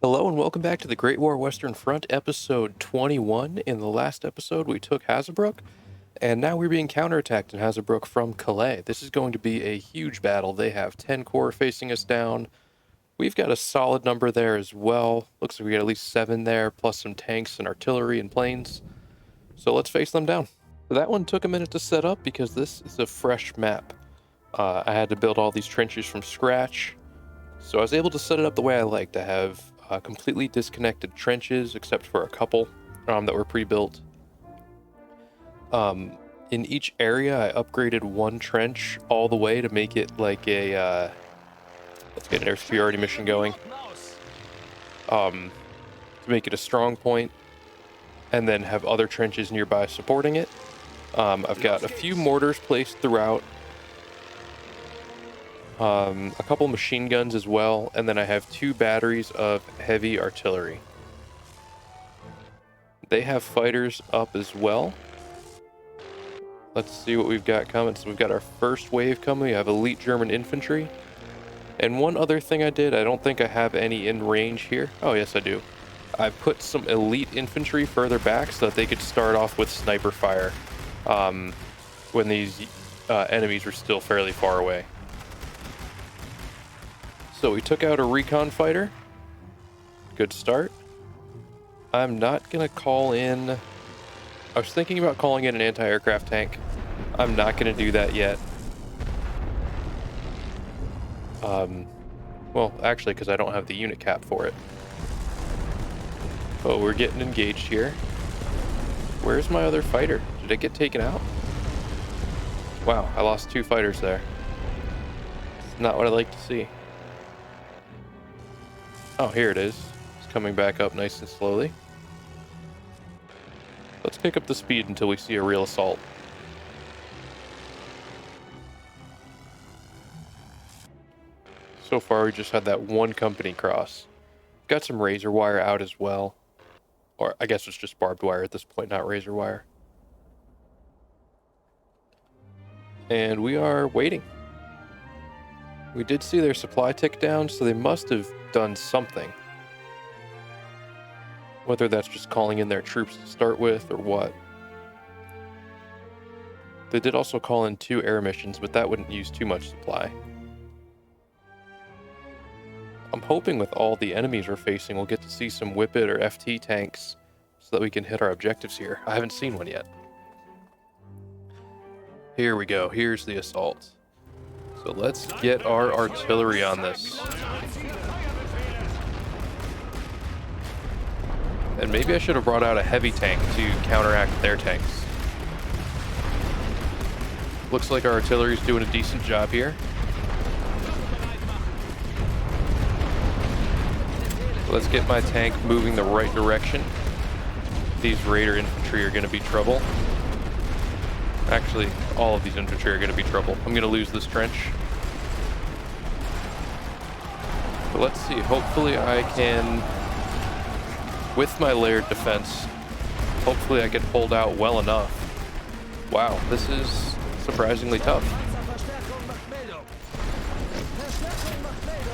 Hello and welcome back to the Great War Western Front, episode 21. In the last episode, we took Hazebrook, and now we're being counterattacked in Hazebrook from Calais. This is going to be a huge battle. They have 10 corps facing us down. We've got a solid number there as well. Looks like we got at least 7 there, plus some tanks and artillery and planes. So let's face them down. That one took a minute to set up because this is a fresh map. I had to build all these trenches from scratch. So I was able to set it up the way I like, to have completely disconnected trenches, except for a couple that were pre-built. In each area, I upgraded one trench all the way to make it like a... let's get an air superiority mission going. To make it a strong point, and then have other trenches nearby supporting it. I've got a few mortars placed throughout. A couple machine guns as well, and then I have 2 batteries of heavy artillery. They have fighters up as well. Let's see what we've got coming. So we've got our first wave coming. We have elite German infantry. And one other thing I did, I don't think I have any in range here. Oh, yes, I do. I put some elite infantry further back so that they could start off with sniper fire when these enemies were still fairly far away. So we took out a recon fighter. Good start. I'm not going to call in... I was thinking about calling in an anti-aircraft tank. I'm not going to do that yet. Well, actually, because I don't have the unit cap for it. But we're getting engaged here. Where's my other fighter? Did it get taken out? Wow, I lost 2 fighters there. It's not what I like to see. Oh, here it is. It's coming back up nice and slowly. Let's pick up the speed until we see a real assault. So far, we just had that one company cross. Got some razor wire out as well. Or I guess it's just barbed wire at this point, not razor wire. And we are waiting. We did see their supply tick down, so they must have done something. Whether that's just calling in their troops to start with or what. They did also call in 2 air missions, but that wouldn't use too much supply. I'm hoping with all the enemies we're facing, we'll get to see some Whippet or FT tanks so that we can hit our objectives here. I haven't seen one yet. Here we go. Here's the assault. So let's get our artillery on this. And maybe I should have brought out a heavy tank to counteract their tanks. Looks like our artillery is doing a decent job here. Let's get my tank moving the right direction. These Raider infantry are going to be trouble. Actually, all of these infantry are going to be trouble. I'm going to lose this trench. But let's see. Hopefully I can, with my layered defense, hopefully I can hold out well enough. Wow, this is surprisingly tough.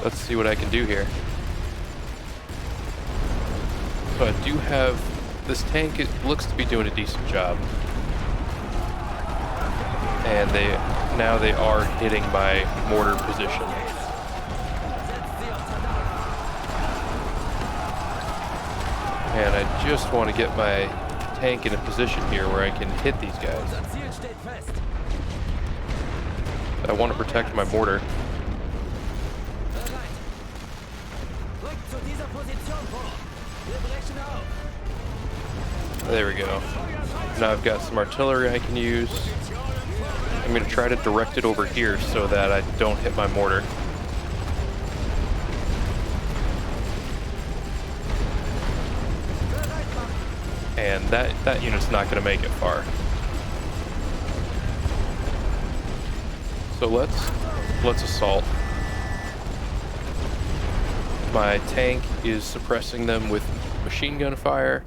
Let's see what I can do here. So I do have this tank. It looks to be doing a decent job. And now they are hitting my mortar position. And I just want to get my tank in a position here where I can hit these guys. I want to protect my mortar. There we go. Now I've got some artillery I can use. I'm going to try to direct it over here so that I don't hit my mortar. And that unit's not going to make it far. So let's assault. My tank is suppressing them with machine gun fire.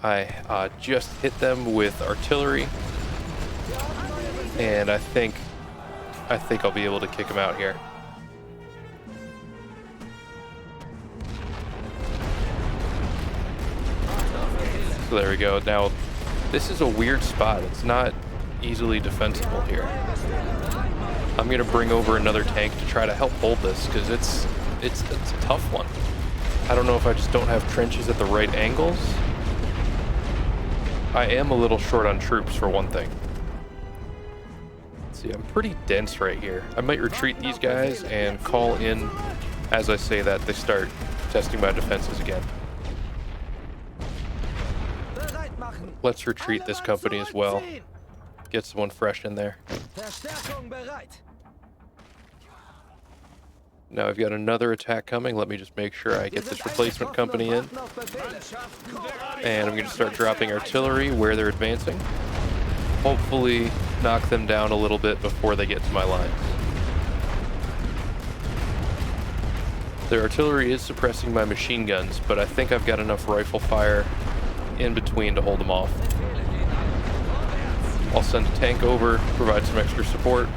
I just hit them with artillery. And I think I'll be able to kick him out here. So there we go. Now, this is a weird spot. It's not easily defensible here. I'm gonna bring over another tank to try to help hold this, because it's a tough one. I don't know if I just don't have trenches at the right angles. I am a little short on troops for one thing. Let's see, I'm pretty dense right here. I might retreat these guys and call in, as I say that, they start testing my defenses again. Let's retreat this company as well. Get someone fresh in there. Now I've got another attack coming. Let me just make sure I get this replacement company in. And I'm going to start dropping artillery where they're advancing. Hopefully knock them down a little bit before they get to my lines. Their artillery is suppressing my machine guns, but I think I've got enough rifle fire in between to hold them off. I'll send a tank over, provide some extra support.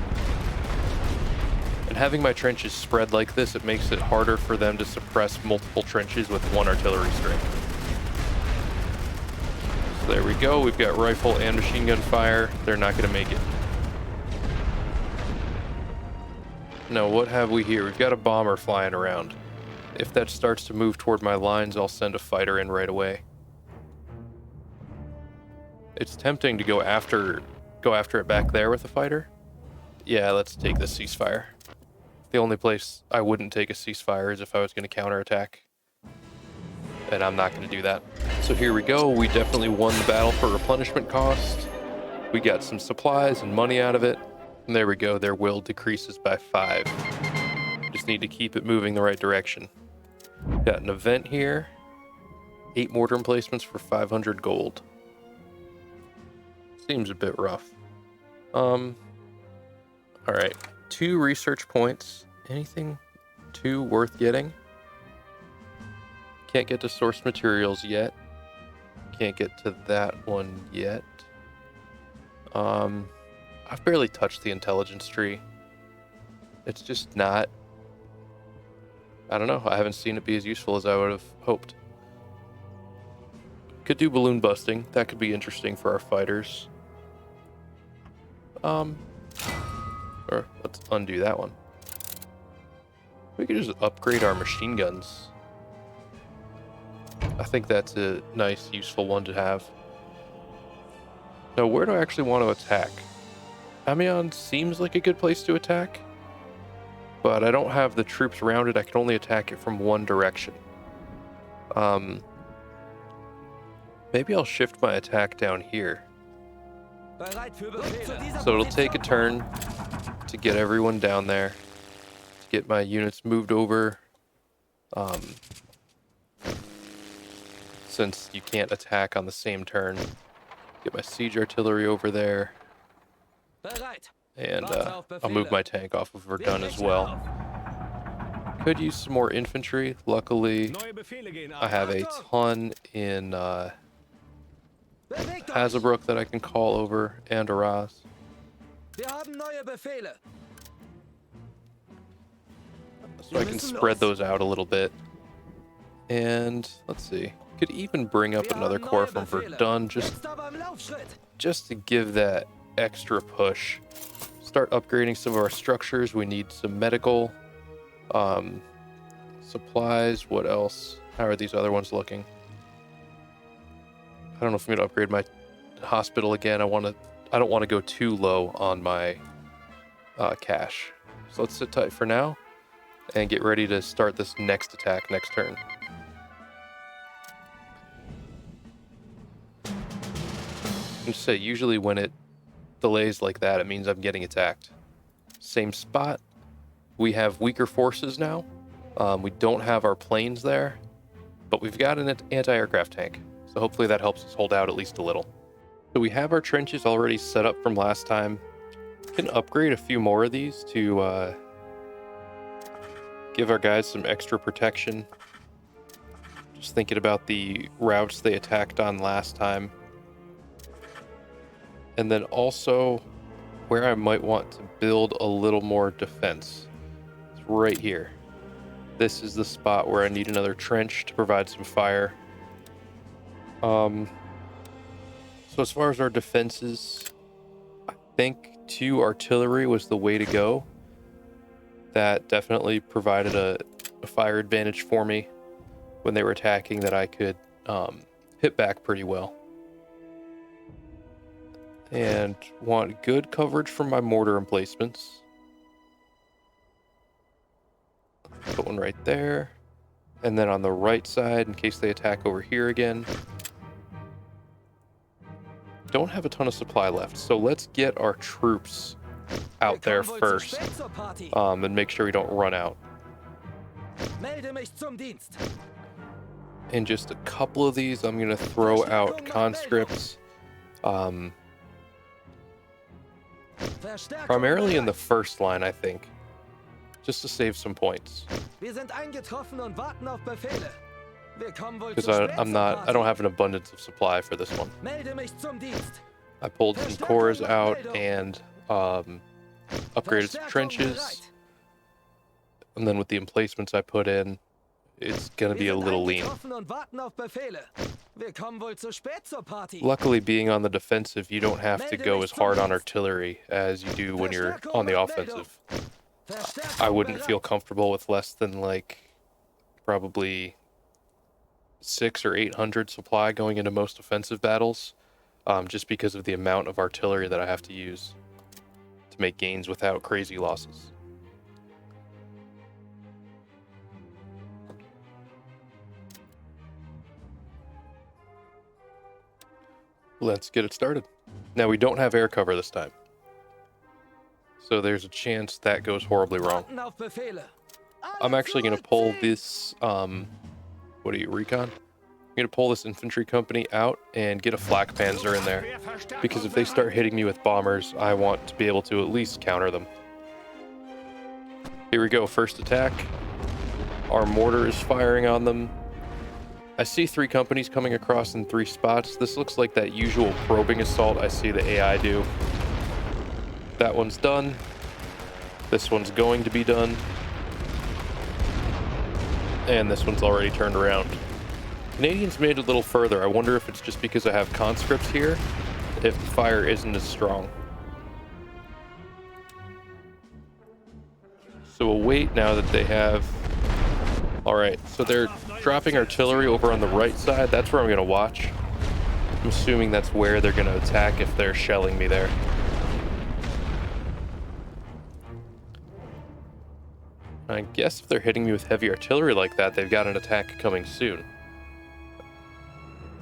And having my trenches spread like this, it makes it harder for them to suppress multiple trenches with one artillery string. So there we go, we've got rifle and machine gun fire. They're not going to make it. Now what have we here? We've got a bomber flying around. If that starts to move toward my lines, I'll send a fighter in right away. It's tempting to go after it back there with a fighter. Yeah, let's take the ceasefire. The only place I wouldn't take a ceasefire is if I was going to counterattack. And I'm not going to do that. So here we go. We definitely won the battle for replenishment cost. We got some supplies and money out of it. And there we go. Their will decreases by 5. Just need to keep it moving the right direction. Got an event here. 8 mortar emplacements for 500 gold. Seems a bit rough. Alright. 2 research points. Anything too worth getting? Can't get to source materials yet. Can't get to that one yet. I've barely touched the intelligence tree. It's just not... I don't know. I haven't seen it be as useful as I would have hoped. Could do balloon busting. That could be interesting for our fighters. Or let's undo that one. We could just upgrade our machine guns. I think that's a nice, useful one to have. Now, where do I actually want to attack? Amiens seems like a good place to attack, but I don't have the troops around it. I can only attack it from one direction. Maybe I'll shift my attack down here. So it'll take a turn to get everyone down there, to get my units moved over. Since you can't attack on the same turn. Get my siege artillery over there. And I'll move my tank off of Verdun as well. Could use some more infantry. Luckily, I have a ton in Hazebrook that I can call over, and Arras. So I can spread those out a little bit. And let's see. Could even bring up another corps from Verdun just to give that extra push. Start upgrading some of our structures. We need some medical supplies. What else? How are these other ones looking? I don't know if I'm going to upgrade my hospital again. I don't want to go too low on my cash. So let's sit tight for now and get ready to start this next attack next turn. And just say, usually when it delays like that, it means I'm getting attacked. Same spot. We have weaker forces now. We don't have our planes there, but we've got an anti-aircraft tank. So hopefully that helps us hold out at least a little. So we have our trenches already set up from last time. Can upgrade a few more of these to give our guys some extra protection. Just thinking about the routes they attacked on last time. And then also where I might want to build a little more defense. It's right here. This is the spot where I need another trench to provide some fire. So as far as our defenses, I think 2 artillery was the way to go. That definitely provided a fire advantage for me when they were attacking, that I could hit back pretty well. And want good coverage from my mortar emplacements. Put one right there. And then on the right side, in case they attack over here again. Don't have a ton of supply left, so let's get our troops out there first, and make sure we don't run out. In just a couple of these, I'm going to throw out conscripts, primarily in the first line, I think, just to save some points. Because I don't have an abundance of supply for this one. I pulled some cores out and upgraded some trenches. And then with the emplacements I put in, it's going to be a little lean. Luckily, being on the defensive, you don't have to go as hard on artillery as you do when you're on the offensive. I wouldn't feel comfortable with less than, like, probably 600 or 800 supply going into most offensive battles, just because of the amount of artillery that I have to use to make gains without crazy losses. Let's get it started. Now, we don't have air cover this time, so there's a chance that goes horribly wrong. I'm actually going to pull this, what are you, recon? I'm going to pull this infantry company out and get a flak panzer in there, because if they start hitting me with bombers, I want to be able to at least counter them. Here we go, first attack. Our mortar is firing on them. I see 3 companies coming across in 3 spots. This looks like that usual probing assault I see the AI do. That one's done. This one's going to be done. And this one's already turned around. Canadians made it a little further. I wonder if it's just because I have conscripts here, if the fire isn't as strong. So we'll wait now that they have... Alright, so they're dropping artillery over on the right side. That's where I'm going to watch. I'm assuming that's where they're going to attack if they're shelling me there. I guess if they're hitting me with heavy artillery like that, they've got an attack coming soon.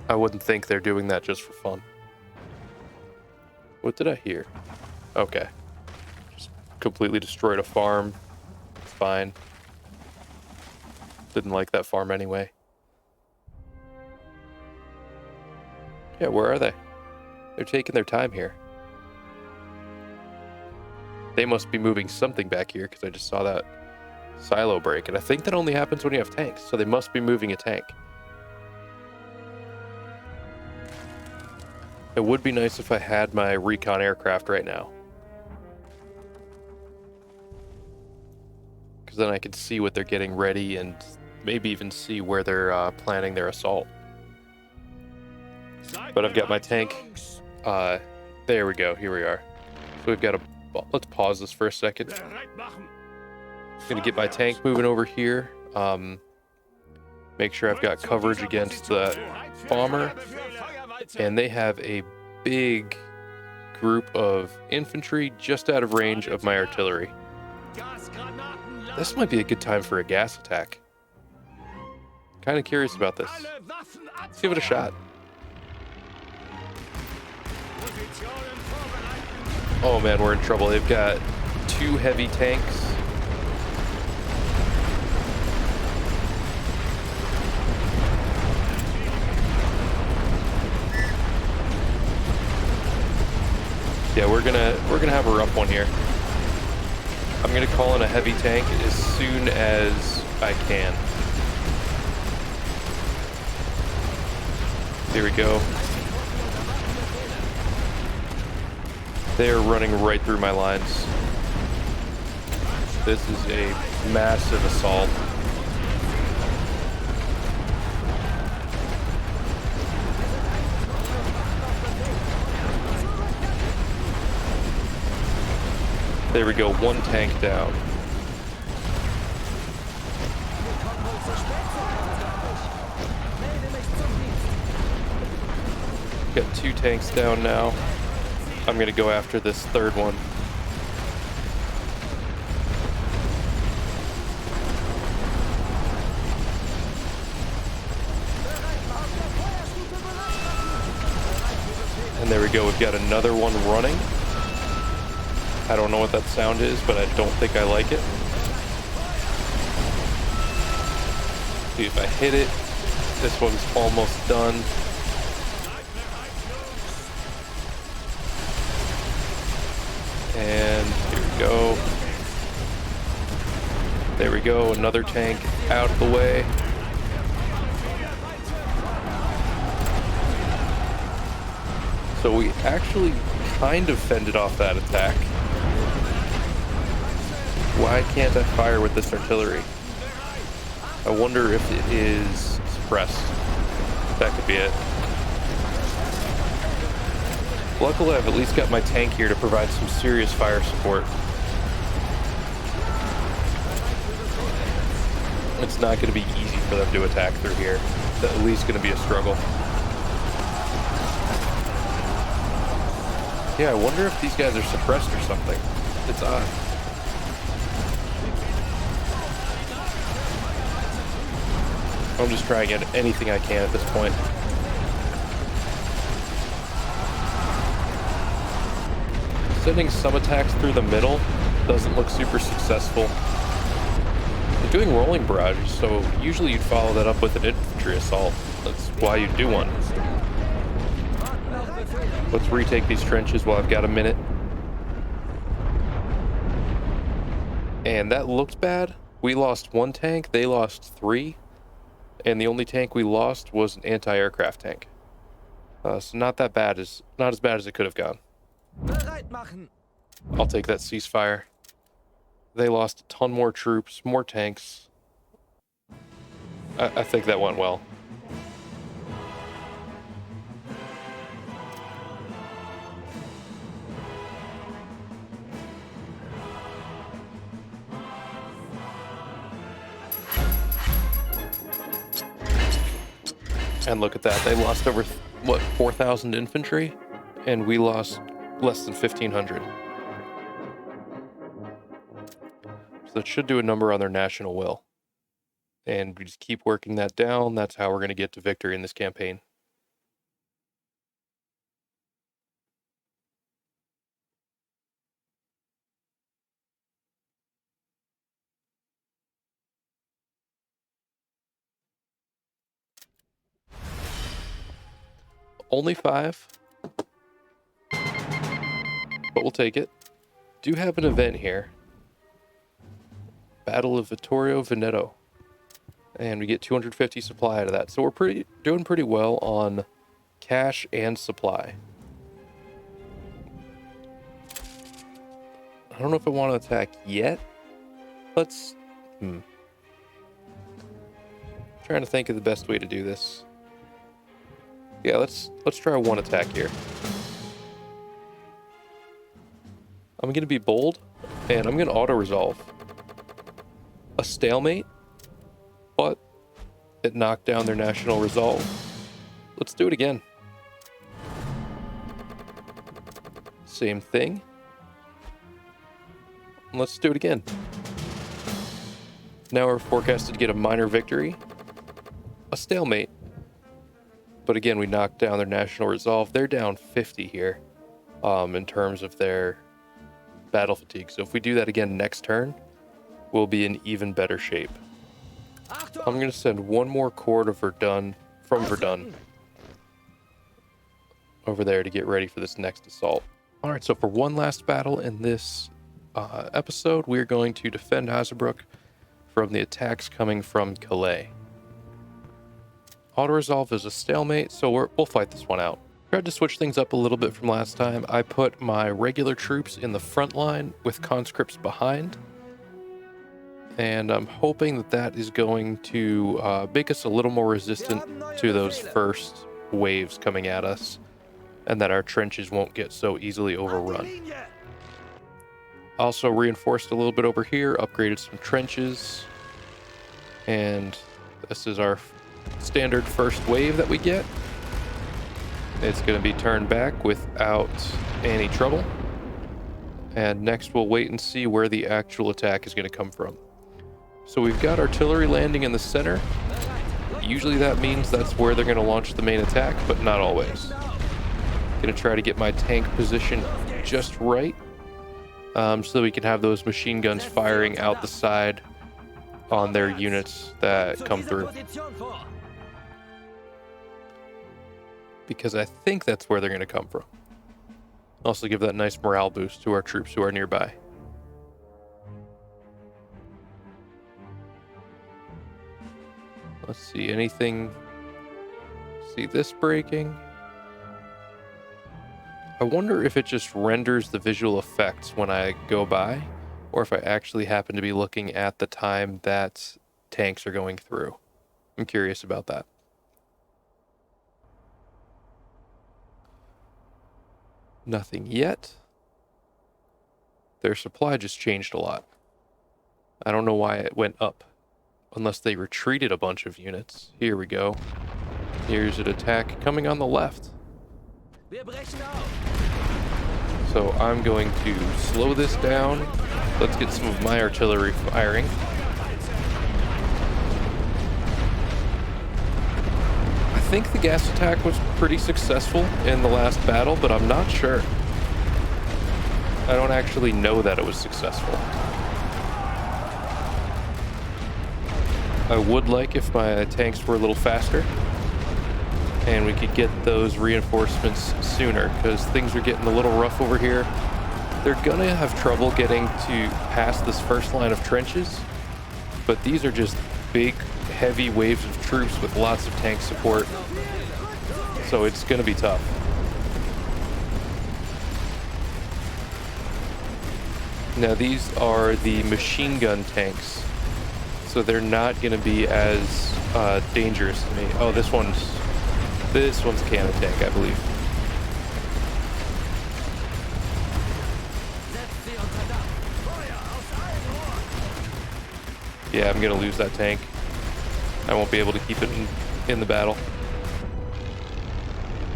I wouldn't think they're doing that just for fun. What did I hear? Okay. Just completely destroyed a farm. It's fine. Didn't like that farm anyway. Yeah, where are they? They're taking their time here. They must be moving something back here, because I just saw that silo break, and I think that only happens when you have tanks, so they must be moving a tank. It would be nice if I had my recon aircraft right now, because then I could see what they're getting ready and maybe even see where they're planning their assault. But I've got my tank. There we go. Here we are. So we've got a... Let's pause this for a second. I'm going to get my tank moving over here. Make sure I've got coverage against the bomber. And they have a big group of infantry just out of range of my artillery. This might be a good time for a gas attack. Kind of curious about this. Let's give it a shot. Oh man, we're in trouble. They've got 2 heavy tanks. Yeah, we're gonna have a rough one here. I'm gonna call in a heavy tank as soon as I can. Here we go. They are running right through my lines. This is a massive assault. There we go, one tank down. Got 2 tanks down now. I'm gonna go after this third one. And there we go, we've got another one running. I don't know what that sound is, but I don't think I like it. See if I hit it. This one's almost done. And here we go. There we go, another tank out of the way. So we actually kind of fended off that attack. Why can't I fire with this artillery? I wonder if it is suppressed. That could be it. Luckily, I've at least got my tank here to provide some serious fire support. It's not going to be easy for them to attack through here. It's at least going to be a struggle. Yeah, I wonder if these guys are suppressed or something. It's odd. I'm just trying to get anything I can at this point. Sending some attacks through the middle doesn't look super successful. They're doing rolling barrages, so usually you'd follow that up with an infantry assault. That's why you'd do one. Let's retake these trenches while I've got a minute. And that looked bad. We lost 1 tank, they lost 3. And the only tank we lost was an anti-aircraft tank. So not as bad as it could have gone. I'll take that ceasefire. They lost a ton more troops, more tanks. I think that went well. And look at that, they lost over, what, 4,000 infantry? And we lost less than 1,500. So that should do a number on their national will. And we just keep working that down. That's how we're going to get to victory in this campaign. Only 5. But we'll take it. Do have an event here. Battle of Vittorio Veneto. And we get 250 supply out of that. So we're doing pretty well on cash and supply. I don't know if I want to attack yet. Let's... Trying to think of the best way to do this. Yeah, let's try one attack here. I'm going to be bold, and I'm going to auto-resolve. A stalemate, but it knocked down their national resolve. Let's do it again. Same thing. And let's do it again. Now we're forecasted to get a minor victory. A stalemate. But again, we knocked down their national resolve. They're down 50 here in terms of their battle fatigue. So if we do that again next turn, we'll be in even better shape. I'm going to send one more corps to Verdun, from Verdun, over there to get ready for this next assault. All right, so for one last battle in this episode, we're going to defend Hazebrouck from the attacks coming from Calais. Auto-resolve is a stalemate, so we'll fight this one out. Tried to switch things up a little bit from last time. I put my regular troops in the front line with conscripts behind. And I'm hoping that that is going to make us a little more resistant to those first waves coming at us, and that our trenches won't get so easily overrun. Also reinforced a little bit over here, upgraded some trenches. And this is our standard first wave that we get. It's going to be turned back without any trouble. And next we'll wait and see where the actual attack is going to come from. So we've got artillery landing in the center. Usually that means that's where they're going to launch the main attack, but not always. Going to try to get my tank position just right, so we can have those machine guns firing out the side on their units that come through. Because I think that's where they're going to come from. Also give that nice morale boost to our troops who are nearby. Let's see, anything... See this breaking? I wonder if it just renders the visual effects when I go by, or if I actually happen to be looking at the time that tanks are going through. I'm curious about that. Nothing yet. Their supply just changed a lot. I don't know why it went up. Unless they retreated a bunch of units. Here we go. Here's an attack coming on the left. So I'm going to slow this down. Let's get some of my artillery firing. I think the gas attack was pretty successful in the last battle, but I'm not sure. I don't actually know that it was successful. I would like if my tanks were a little faster and we could get those reinforcements sooner, because things are getting a little rough over here. They're gonna have trouble getting to past this first line of trenches, but these are just big, heavy waves of troops with lots of tank support, so it's gonna be tough. Now these are the machine gun tanks, so they're not gonna be as dangerous to me. Oh, this one's a cannon tank, I believe. Yeah, I'm gonna lose that tank. I won't be able to keep it in the battle.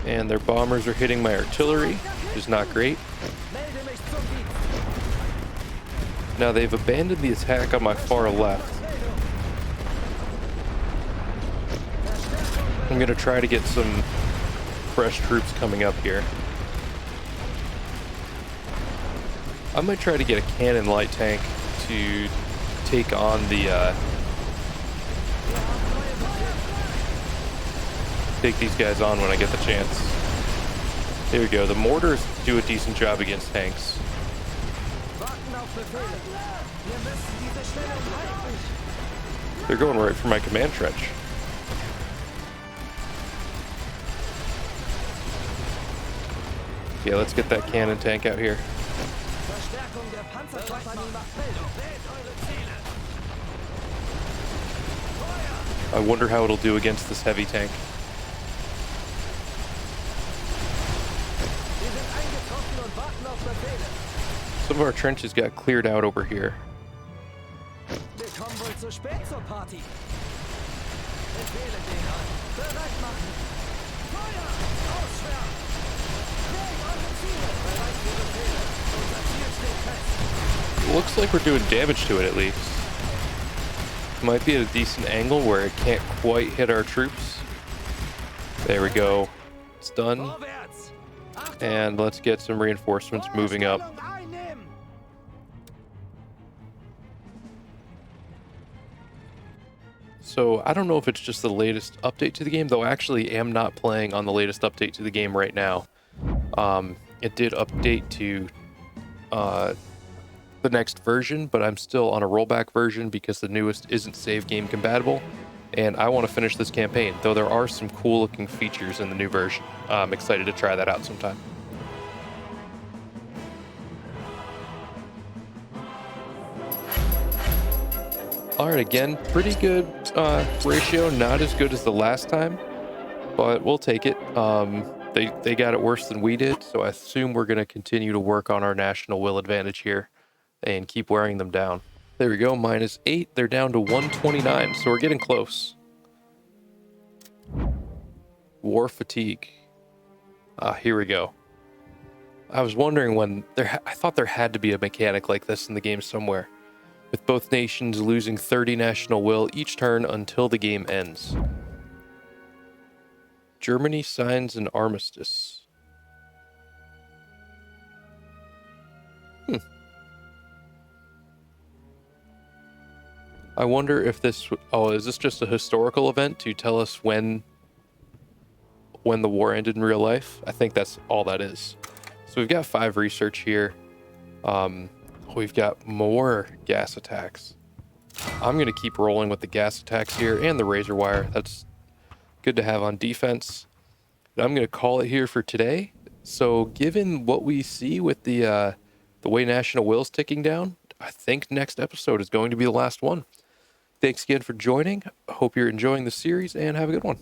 And their bombers are hitting my artillery, which is not great. Now they've abandoned the attack on my far left. I'm gonna try to get some fresh troops coming up here. I might try to get a cannon light tank to take on the take these guys on when I get the chance. There we go. The mortars do a decent job against tanks. They're going right for my command trench. Yeah, let's get that cannon tank out here. I wonder how it'll do against this heavy tank. Some of our trenches got cleared out over here. Looks like we're doing damage to it at least. Might be at a decent angle where it can't quite hit our troops. There we go. It's done. And let's get some reinforcements moving up. So I don't know if it's just the latest update to the game, though I actually am not playing on the latest update to the game right now. It did update to the next version, but I'm still on a rollback version because the newest isn't save game compatible, and I want to finish this campaign, though there are some cool looking features in the new version. I'm excited to try that out sometime. Alright, again, pretty good ratio, not as good as the last time, but we'll take it. They got it worse than we did, so I assume we're going to continue to work on our national will advantage here. and keep wearing them down. There we go, -8. They're down to 129, so we're getting close. War fatigue. Here we go. I was wondering when I thought there had to be a mechanic like this in the game somewhere, with both nations losing 30 national will each turn until the game ends. Germany signs an armistice. I wonder if this... Oh, is this just a historical event to tell us when the war ended in real life? I think that's all that is. So we've got 5 research here. We've got more gas attacks. I'm going to keep rolling with the gas attacks here and the razor wire. That's good to have on defense. And I'm going to call it here for today. So given what we see with the way national will's ticking down, I think next episode is going to be the last one. Thanks again for joining. I hope you're enjoying the series and have a good one.